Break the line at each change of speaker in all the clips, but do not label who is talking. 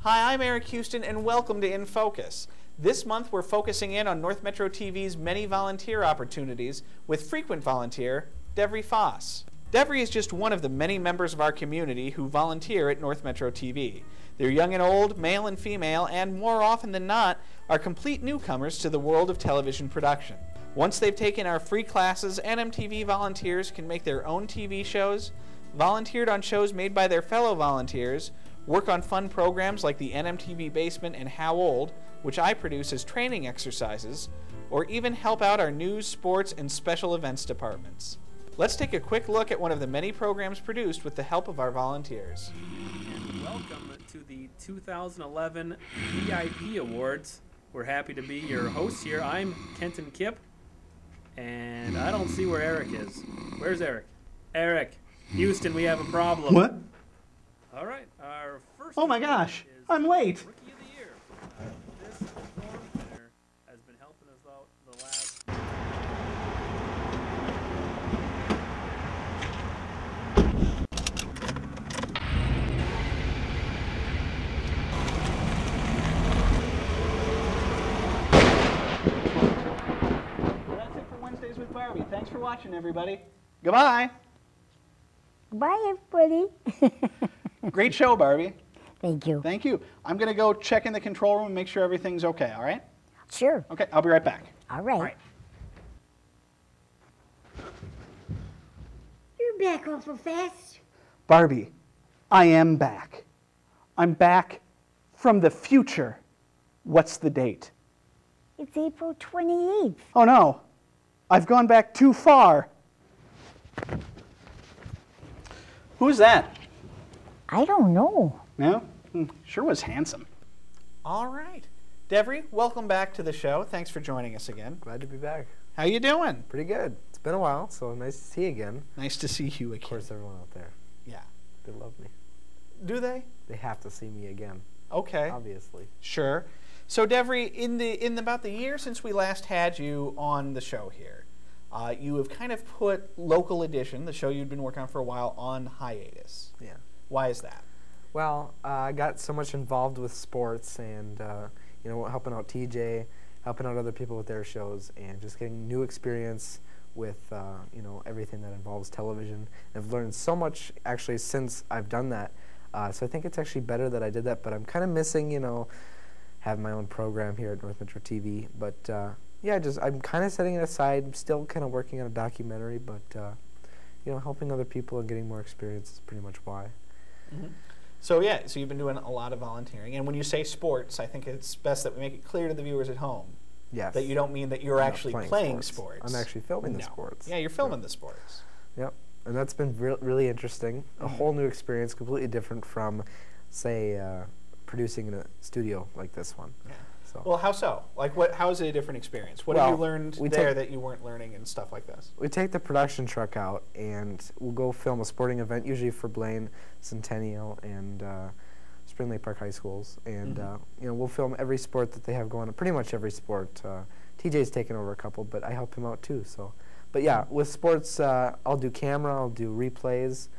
Hi, I'm Eric Houston, and welcome to In Focus. This month, we're focusing in on North Metro TV's many volunteer opportunities with frequent volunteer Devry Foss. Devry is just one of the many members of our community who volunteer at North Metro TV. They're young and old, male and female, and more often than not, are complete newcomers to the world of television production. Once they've taken our free classes, NMTV volunteers can make their own TV shows, volunteered on shows made by their fellow volunteers, work on fun programs like the NMTV Basement and How Old, which I produce as training exercises, or even help out our news, sports, and special events departments. Let's take a quick look at one of the many programs produced with the help of our volunteers.
And welcome to the 2011 VIP Awards. We're happy to be your hosts here. I'm Kenton Kipp, and I don't see where Eric is. Where's Eric? Eric, Houston, we have a problem.
What?
All right, our first.
Oh my gosh,
is
I'm late.
Rookie of the Year. This performance winner has been helping us out the last.
Well, that's it for Wednesdays with Barbie. Thanks for watching, everybody. Goodbye.
Bye, everybody.
Great show, Barbie.
Thank you.
Thank you. I'm going to go check in the control room and make sure everything's okay, all right?
Sure.
Okay, I'll be right back.
All right.
All right.
You're back awful fast.
Barbie, I am back. I'm back from the future. What's the date?
It's April 28th.
Oh, no. I've gone back too far. Who's that?
I don't know.
No? Sure was handsome.
All right. Devry, welcome back to the show. Thanks for joining us again.
Glad to be back.
How you doing?
Pretty good. It's been a while, so nice to see you again.
Nice to see you again.
Of course, everyone out there.
Yeah.
They love me.
Do they?
They have to see me again.
Okay.
Obviously.
Sure. So Devry, in about the year since we last had you on the show here, you have kind of put Local Edition, the show you'd been working on for a while, on hiatus.
Yeah.
Why is that?
Well, I got so much involved with sports and, helping out TJ, helping out other people with their shows, and just getting new experience with, everything that involves television. And I've learned so much, actually, since I've done that. So I think it's actually better that I did that, but I'm kind of missing, having my own program here at North Metro TV. But, I'm kind of setting it aside. I'm still kind of working on a documentary, but, helping other people and getting more experience is pretty much why.
Mm-hmm. So you've been doing a lot of volunteering. And when you say sports, I think it's best that we make it clear to the viewers at home.
Yes.
That you don't mean that you're actually playing sports.
I'm actually filming the sports.
Yeah, you're filming the sports.
Yep. And that's been really interesting. A whole new experience, completely different from, say, producing in a studio like this one.
Yeah.
So.
Well, how so? Like, how is it a different experience? What have you learned there that you weren't learning and stuff like this?
We take the production truck out, and we'll go film a sporting event, usually for Blaine, Centennial, and Spring Lake Park High Schools. And, we'll film every sport that they have going on, pretty much every sport. TJ's taken over a couple, but I help him out too. So, but yeah, with sports, I'll do camera, I'll do replays,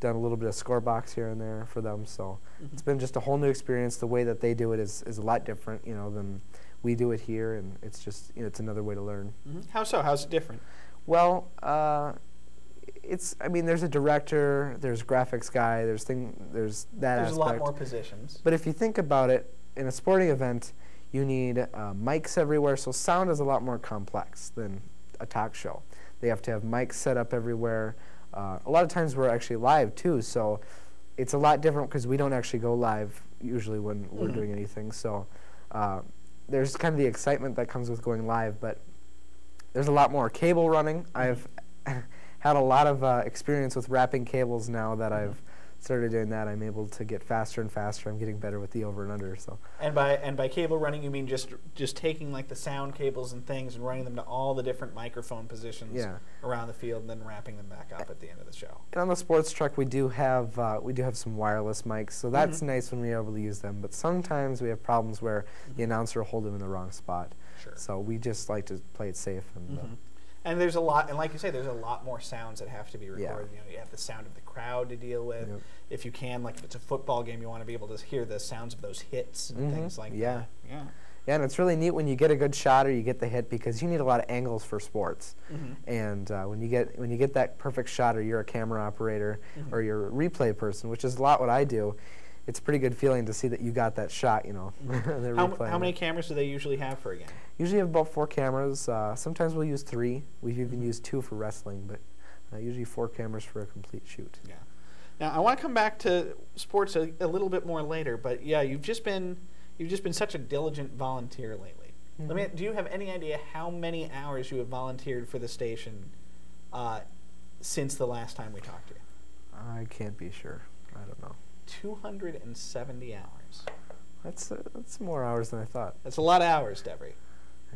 done a little bit of score box here and there for them. So it's been just a whole new experience. The way that they do it is a lot different, than we do it here, and it's just, it's another way to learn.
Mm-hmm. How so? How's it different?
Well, there's a director, there's graphics guy, there's that aspect.
There's a lot more positions.
But if you think about it, in a sporting event, you need mics everywhere, so sound is a lot more complex than a talk show. They have to have mics set up everywhere. A lot of times we're actually live too, so it's a lot different because we don't actually go live usually when we're doing anything. So there's kind of the excitement that comes with going live, but there's a lot more cable running. I've had a lot of experience with wrapping cables now that I've started doing that. I'm able to get faster and faster. I'm getting better with the over and under. So.
And by cable running, you mean just taking like the sound cables and things and running them to all the different microphone positions around the field, and then wrapping them back up at the end of the show.
And on the sports truck, we do have some wireless mics, so that's nice when we're able to use them. But sometimes we have problems where the announcer will hold them in the wrong spot.
Sure.
So we just like to play it safe. And
And there's a lot, and like you say, there's a lot more sounds that have to be
Yeah.
recorded. You know, you have the sound of the crowd to deal with.
Yep.
If you can, like if it's a football game, you want to be able to hear the sounds of those hits and things like
Yeah.
that. Yeah.
Yeah, and it's really neat when you get a good shot or you get the hit because you need a lot of angles for sports.
Mm-hmm.
And when you get that perfect shot, or you're a camera operator or you're a replay person, which is a lot what I do, it's a pretty good feeling to see that you got that shot. You know, they're
How
replaying
many
it.
cameras do they usually have for a game?
Usually have about 4 cameras. Sometimes we'll use 3. We've even used 2 for wrestling, but usually 4 cameras for a complete shoot.
Yeah. Now I want to come back to sports a little bit more later, but yeah, you've just been such a diligent volunteer lately. Do you have any idea how many hours you have volunteered for the station since the last time we talked to you?
I can't be sure. I don't know.
270 hours.
That's more hours than I thought.
That's a lot of hours, Devry.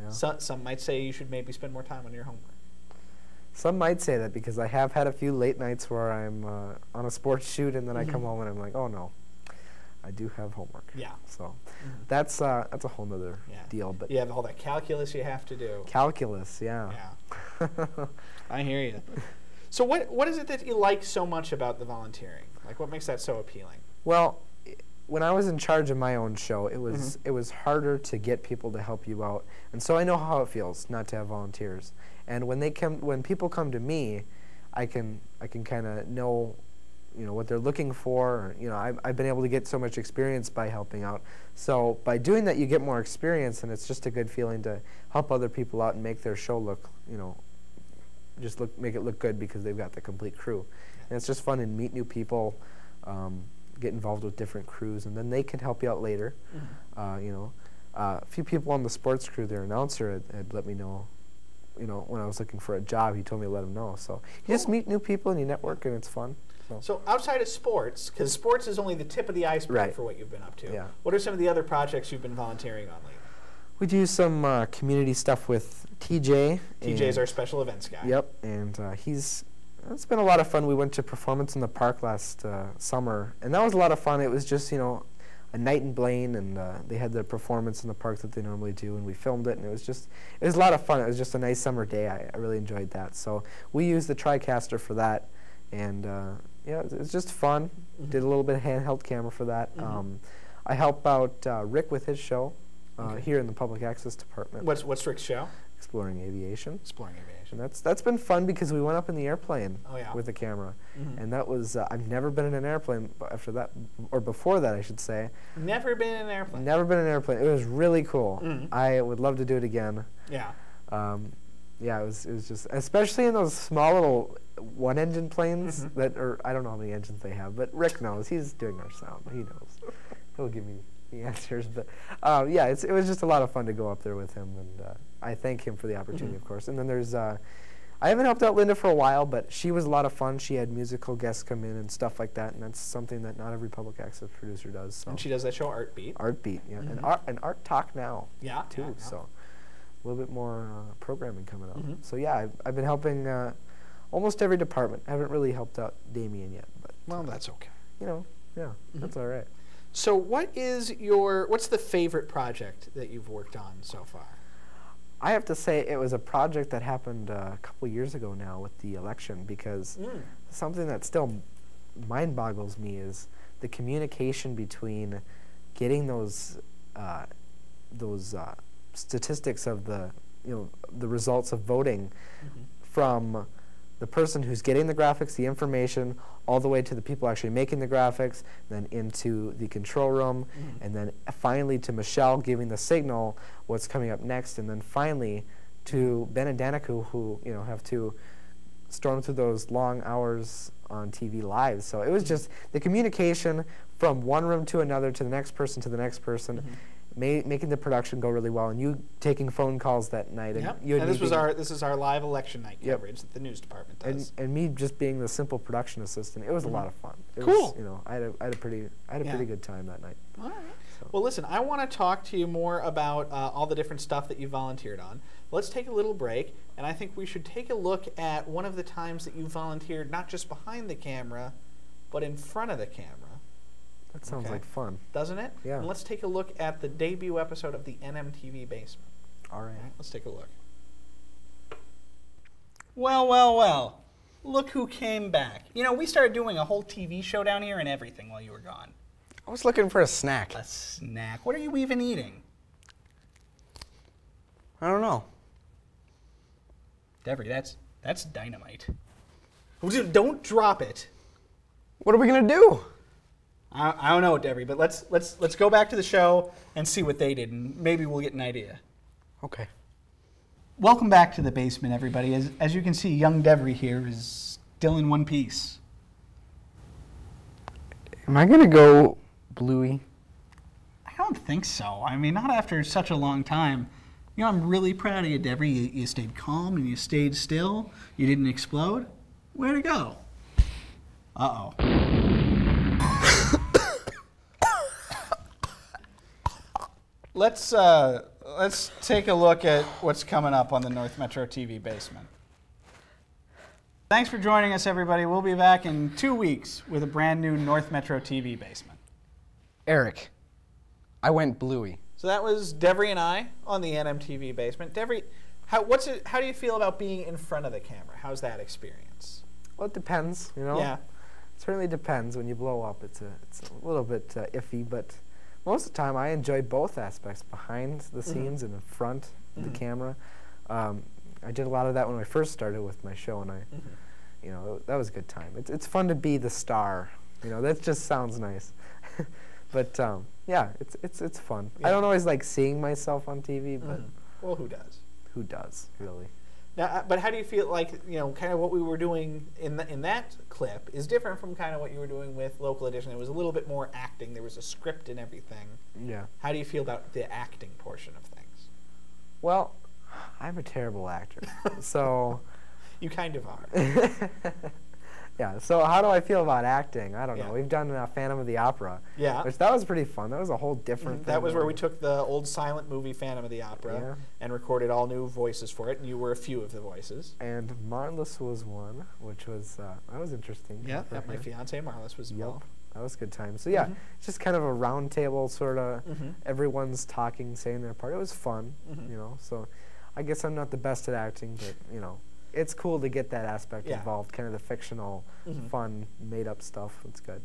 Yeah.
Some might say you should maybe spend more time on your homework.
Some might say that because I have had a few late nights where I'm on a sports shoot and then I come home and I'm like, oh no, I do have homework.
Yeah.
So that's a whole nother
Yeah.
deal. But
You have all that calculus you have to do.
calculus, yeah.
Yeah. I hear you. So what is it that you like so much about the volunteering? Like what makes that so appealing?
Well, when I was in charge of my own show, it was harder to get people to help you out, and so I know how it feels not to have volunteers. And when people come to me, I can kind of know, you know, what they're looking for. Or, you know, I've been able to get so much experience by helping out. So by doing that, you get more experience, and it's just a good feeling to help other people out and make their show look, you know, make it look good because they've got the complete crew. And it's just fun to meet new people. Get involved with different crews, and then they can help you out later. You know, a few people on the sports crew, their announcer had let me know, you know, when I was looking for a job, he told me to let him know. So you just meet new people and you network, and it's fun.
So outside of sports, because sports is only the tip of the iceberg
Right.
for what you've been up to,
Yeah.
what are some of the other projects you've been volunteering on lately?
We do some community stuff with TJ.
TJ's our special events guy.
Yep, and it's been a lot of fun. We went to Performance in the Park last summer, and that was a lot of fun. It was just, you know, a night in Blaine, and they had the performance in the park that they normally do, and we filmed it, and it was a lot of fun. It was just a nice summer day. I really enjoyed that. So we used the TriCaster for that, and yeah, it was just fun. Did a little bit of handheld camera for that. I help out Rick with his show here in the Public Access Department.
What's Rick's show?
Exploring Aviation.
Exploring Aviation.
And that's been fun because we went up in the airplane with the camera, and that was I've never been in an airplane after that, or before that I should say.
Never been in an airplane.
Never been in an airplane. It was really cool. I would love to do it again.
Yeah.
Yeah, it was just, especially in those small little one-engine planes that are, I don't know how many engines they have, but Rick knows. He's doing our sound. He knows. He'll give me the answers. But yeah, it was just a lot of fun to go up there with him, and I thank him for the opportunity, of course. And then there's, I haven't helped out Linda for a while, but she was a lot of fun. She had musical guests come in and stuff like that, and that's something that not every public access producer does. So.
And she does that show, Art Beat.
Art Beat, yeah, and Art Talk Now, too.
Yeah.
So a little bit more programming coming up. So yeah, I've been helping almost every department. I haven't really helped out Damien yet, but
Well, that's okay.
you know, yeah, that's all right.
So what's the favorite project that you've worked on so far?
I have to say it was a project that happened a couple years ago now with the election, because something that still mind boggles me is the communication between getting those statistics of the results of voting from the person who's getting the graphics, the information, all the way to the people actually making the graphics, then into the control room, and then finally to Michelle giving the signal what's coming up next, and then finally to Ben and Danica, who have to storm through those long hours on TV live. So it was just the communication from one room to another, to the next person, to the next person, making the production go really well, and you taking phone calls that night. And,
and this is our live election night coverage that the news department does.
And me just being the simple production assistant, it was a lot of fun. It
Cool.
Was, I had a pretty good time that night.
All right.
So.
Well, listen, I want to talk to you more about all the different stuff that you volunteered on. Let's take a little break, and I think we should take a look at one of the times that you volunteered, not just behind the camera, but in front of the camera.
That sounds like fun.
Doesn't it?
Yeah.
And let's take a look at the debut episode of the NMTV Basement.
All right.
Let's take a look.
Well, well, well. Look who came back. You know, we started doing a whole TV show down here and everything while you were gone.
I was looking for a snack.
A snack? What are you even eating?
I don't know.
Devry, that's dynamite. Don't drop it.
What are we gonna do?
I don't know, Devry, but let's go back to the show and see what they did, and maybe we'll get an idea.
Okay.
Welcome back to the basement, everybody. As you can see, young Devry here is still in one piece.
Am I gonna go Bluey?
I don't think so. I mean, not after such a long time. You know, I'm really proud of you, Devry. You stayed calm and you stayed still. You didn't explode. Way to go. Uh-oh. Let's take a look at what's coming up on the North Metro TV basement. Thanks for joining us, everybody. We'll be back in 2 weeks with a brand new North Metro TV basement.
Eric, I went Bluey.
So that was Devry and I on the NMTV basement. Devry, how do you feel about being in front of the camera? How's that experience?
Well, it depends, you know.
Yeah.
It certainly depends. When you blow up, it's a little bit iffy, but most of the time I enjoy both aspects, behind the scenes and in front of the camera. I did a lot of that when I first started with my show, and you know, that was a good time. It's fun to be the star. You know, that just sounds nice. But yeah, it's fun.
Yeah.
I don't always like seeing myself on TV, but
Well, who does?
who does, really?
Now, but how do you feel like, you know, kind of what we were doing in that clip is different from kind of what you were doing with Local Edition? It was a little bit more acting. There was a script and everything.
Yeah.
How do you feel about the acting portion of things?
Well, I'm a terrible actor, so
You kind of are.
yeah. So how do I feel about acting? I don't
Yeah.
know. We've done Phantom of the Opera.
Yeah.
Which that was pretty fun. That was a whole different thing.
That was where we took the old silent movie Phantom of the Opera
Yeah.
and recorded all new voices for it, and you were a few of the voices.
And Marlis was one, which was that was interesting.
Yeah,
for
my
her.
fiance Marlis was
Yep.
involved.
That was a good time. So yeah, it's just kind of a round table sort of. Everyone's talking, saying their part. It was fun, you know. So I guess I'm not the best at acting, but you know, it's cool to get that aspect
Yeah.
involved. Kind of the fictional, fun, made-up stuff. It's good.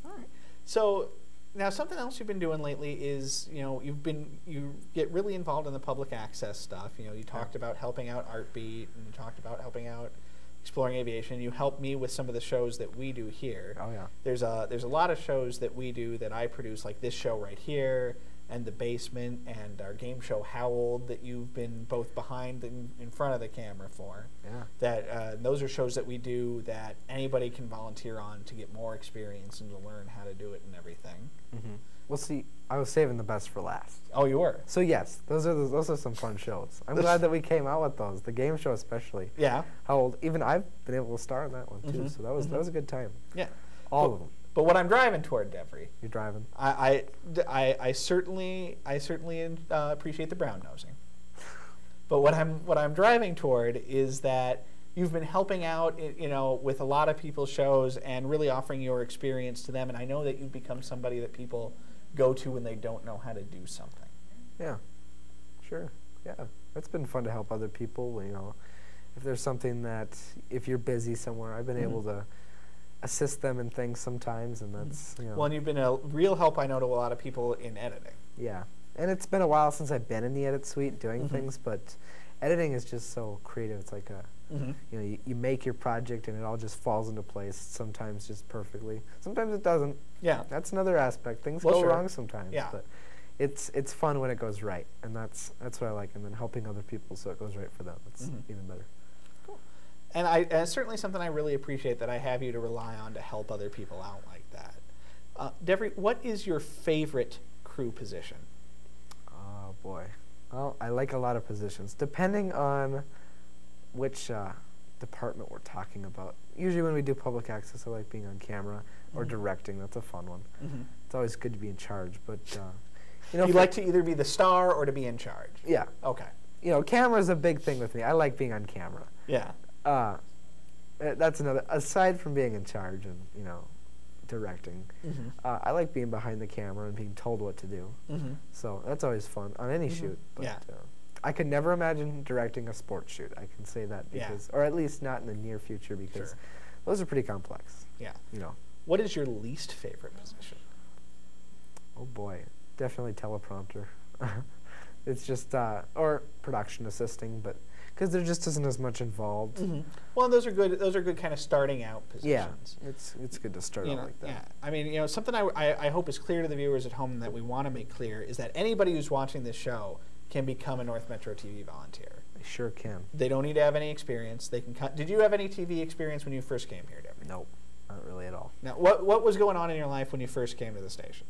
All right. So now something else you've been doing lately is, you know, you get really involved in the public access stuff. You know, you talked about helping out Artbeat, and you talked about helping out Exploring Aviation. You help me with some of the shows that we do here.
Oh yeah.
There's a lot of shows that we do that I produce, like this show right here, and The Basement, and our game show How Old, that you've been both behind and in front of the camera for.
Yeah.
That those are shows that we do that anybody can volunteer on to get more experience and to learn how to do it and everything.
Well, see, I was saving the best for last.
Oh, you were?
So yes, those are some fun shows. I'm glad that we came out with those. The game show especially.
Yeah.
How old? Even I've been able to star in that one too. So that was a good time.
Yeah.
All of them.
But what I'm driving toward, Devry,
You're driving.
I certainly appreciate the brown nosing. But what I'm driving toward is that you've been helping out, you know, with a lot of people's shows and really offering your experience to them. And I know that you've become somebody that people go to when they don't know how to do something.
Yeah. Sure. Yeah. It's been fun to help other people. You know, if there's something that if you're busy somewhere, I've been able to assist them in things sometimes, and that's you know.
Well, and you've been a real help, I know, to a lot of people in editing.
Yeah. And it's been a while since I've been in the edit suite doing things, but editing is just so creative. It's like a, you know, you make your project and it all just falls into place, sometimes just perfectly. Sometimes it doesn't.
Yeah.
That's another aspect. Things
Well,
go
sure.
wrong sometimes.
Yeah.
But it's fun when it goes right, and that's what I like. And then helping other people so it goes right for them. It's even better.
And it's certainly something I really appreciate, that I have you to rely on to help other people out like that. Devry, what is your favorite crew position?
Oh boy. Well, I like a lot of positions, depending on which department we're talking about. Usually when we do public access, I like being on camera or directing. That's a fun one. It's always good to be in charge, but you know,
You like to either be the star or to be in charge?
yeah.
Okay.
You know, camera's a big thing with me. I like being on camera.
Yeah.
That's another. Aside from being in charge and you know, directing, I like being behind the camera and being told what to do. So that's always fun on any shoot. But,
Yeah.
I could never imagine directing a sports shoot. I can say that
Yeah.
because, or at least not in the near future, because
Sure.
those are pretty complex.
Yeah.
You know.
What is your least favorite position?
Oh boy, definitely teleprompter. It's just or production assisting, but because there just isn't as much involved.
Well, those are good. Those are good kind of starting out
Yeah,
positions.
it's good to start out like that.
Yeah, I mean, something I hope is clear to the viewers at home that we want to make clear is that anybody who's watching this show can become a North Metro TV volunteer.
They sure can.
They don't need to have any experience. They can. Did you have any TV experience when you first came here, Devry?
Nope, not really at all.
Now, what was going on in your life when you first came to the station?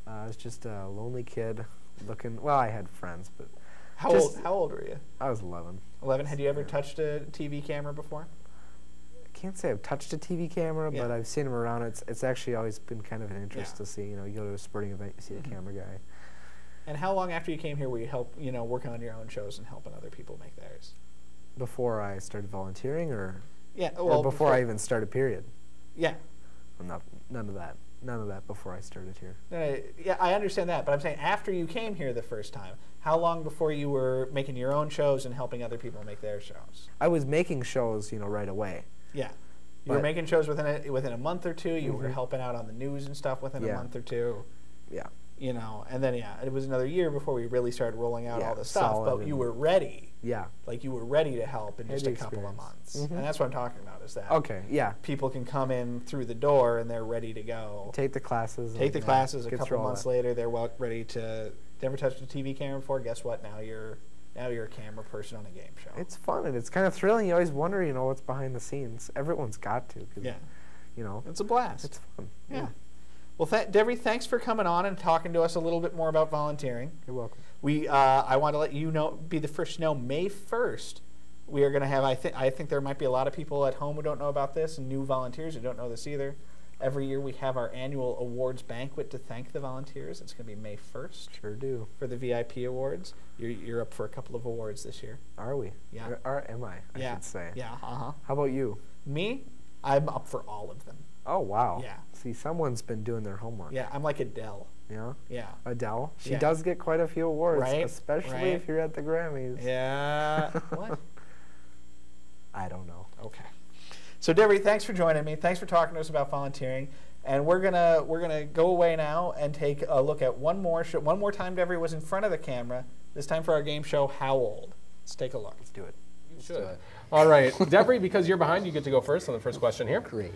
I was just a lonely kid looking. Well, I had friends, but
How old were you?
I was 11.
11. Had you ever touched a TV camera before?
I can't say I've touched a TV camera,
Yeah.
but I've seen them around. It's actually always been kind of an interest
Yeah.
to see. You know, you go to a sporting event, you see the camera guy.
And how long after you came here were you working on your own shows and helping other people make theirs?
Before I started volunteering, or
Yeah.
or
Well,
before I even started. Period.
Yeah.
None of that. None of that before I started here.
Yeah, I understand that, but I'm saying after you came here the first time, how long before you were making your own shows and helping other people make their shows?
I was making shows, right away.
Yeah. You were
But-
making shows within a month or two. You were helping out on the news and stuff within a
Yeah.
month or two.
Yeah.
And then it was another year before we really started rolling out
Yeah,
all the stuff.
solid
But you
and-
were ready.
Yeah.
Like you were ready to help in
Had
just
the
a couple of
experience.
months. And that's what I'm talking about is that
Okay. Yeah.
people can come in through the door and they're ready to go.
Take the classes.
Take the
and,
classes. A
get
couple
through all
months
that.
later, they're ready to. Never touched a TV camera before. Guess what? Now you're a camera person on a game show.
It's fun and it's kind of thrilling. You always wonder, what's behind the scenes. Everyone's got to. 'Cause,
Yeah.
It's
It's a blast.
It's fun.
Yeah. Well, Devry, thanks for coming on and talking to us a little bit more about volunteering.
You're welcome.
I want to let you be the first to know, May 1st, we are going to have, I think there might be a lot of people at home who don't know about this and new volunteers who don't know this either. Every year we have our annual awards banquet to thank the volunteers. It's going to be May 1st.
Sure do.
For the VIP awards. You're up for a couple of awards this year.
Are we?
Yeah.
Or am I should say.
Yeah, uh-huh.
How about you?
Me? I'm up for all of them.
Oh, wow.
Yeah.
See, someone's been doing their homework.
Yeah, I'm like Adele.
Yeah?
Yeah.
Adele. She
Yeah.
does get quite a few awards,
Right,
especially
right.
if you're at the Grammys.
Yeah. What?
I don't know.
Okay. So Devry, thanks for joining me. Thanks for talking to us about volunteering. And we're gonna go away now and take a look at one more show. One more time Devry was in front of the camera. This time for our game show, How Old? Let's take a look.
Let's do it.
You should. All right, Devry, because you're behind, you get to go first on the first question here.
Great.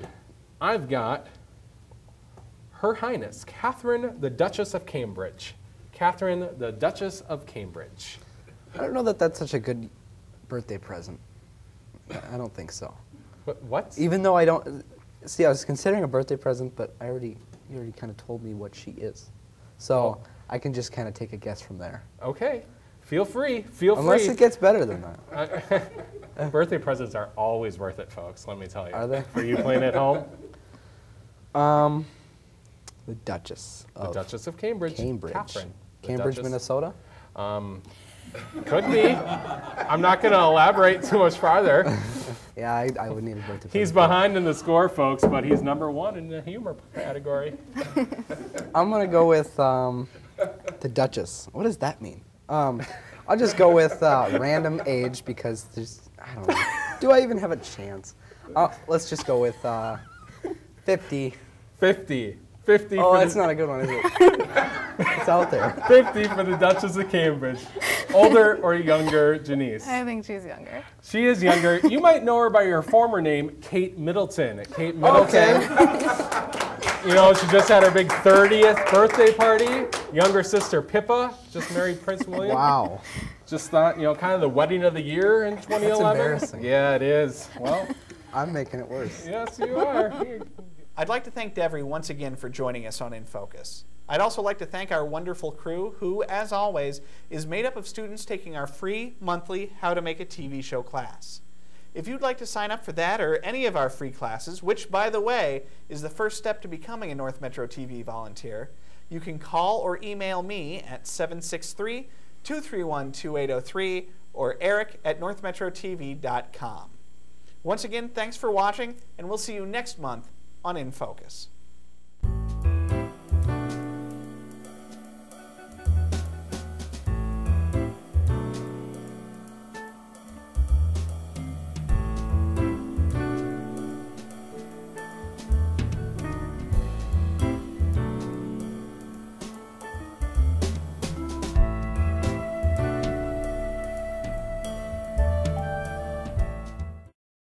I've got Her Highness, Catherine, the Duchess of Cambridge. Catherine, the Duchess of Cambridge.
I don't know that that's such a good birthday present. I don't think so.
What?
Even though I don't... See, I was considering a birthday present, but you already kind of told me what she is. So I can just kind of take a guess from there.
Okay. Feel free. Feel
Unless
free.
it gets better than that.
Birthday presents are always worth it, folks, let me tell you.
Are they?
For you playing at home?
The Duchess
The
of
Duchess of Cambridge.
Cambridge.
Catherine. the
Cambridge,
Duchess.
Minnesota?
Could be. I'm not going to elaborate too much farther.
Yeah, I would need a birthday present.
He's behind in the score, folks, but he's #1 in the humor category.
I'm going to go with the Duchess. What does that mean? I'll just go with random age because I don't know. Do I even have a chance? Let's just go with 50.
50. 50
Oh,
for
that's
the,
not a good one, is it? It's out there.
50 for the Duchess of Cambridge. Older or younger, Janice?
I think she's younger.
She is younger. You might know her by her former name, Kate Middleton. Kate Middleton. She just had her big 30th birthday party. Younger sister Pippa just married Prince William.
Wow.
Just thought, kind of the wedding of the year in 2011.
That's embarrassing.
Yeah, it is. Well,
I'm making it worse.
yes, you are.
I'd like to thank Devry once again for joining us on In Focus. I'd also like to thank our wonderful crew, who, as always, is made up of students taking our free monthly How to Make a TV Show class. If you'd like to sign up for that or any of our free classes, which, by the way, is the first step to becoming a North Metro TV volunteer, you can call or email me at 763-231-2803 or eric@northmetrotv.com. Once again, thanks for watching, and we'll see you next month on In Focus.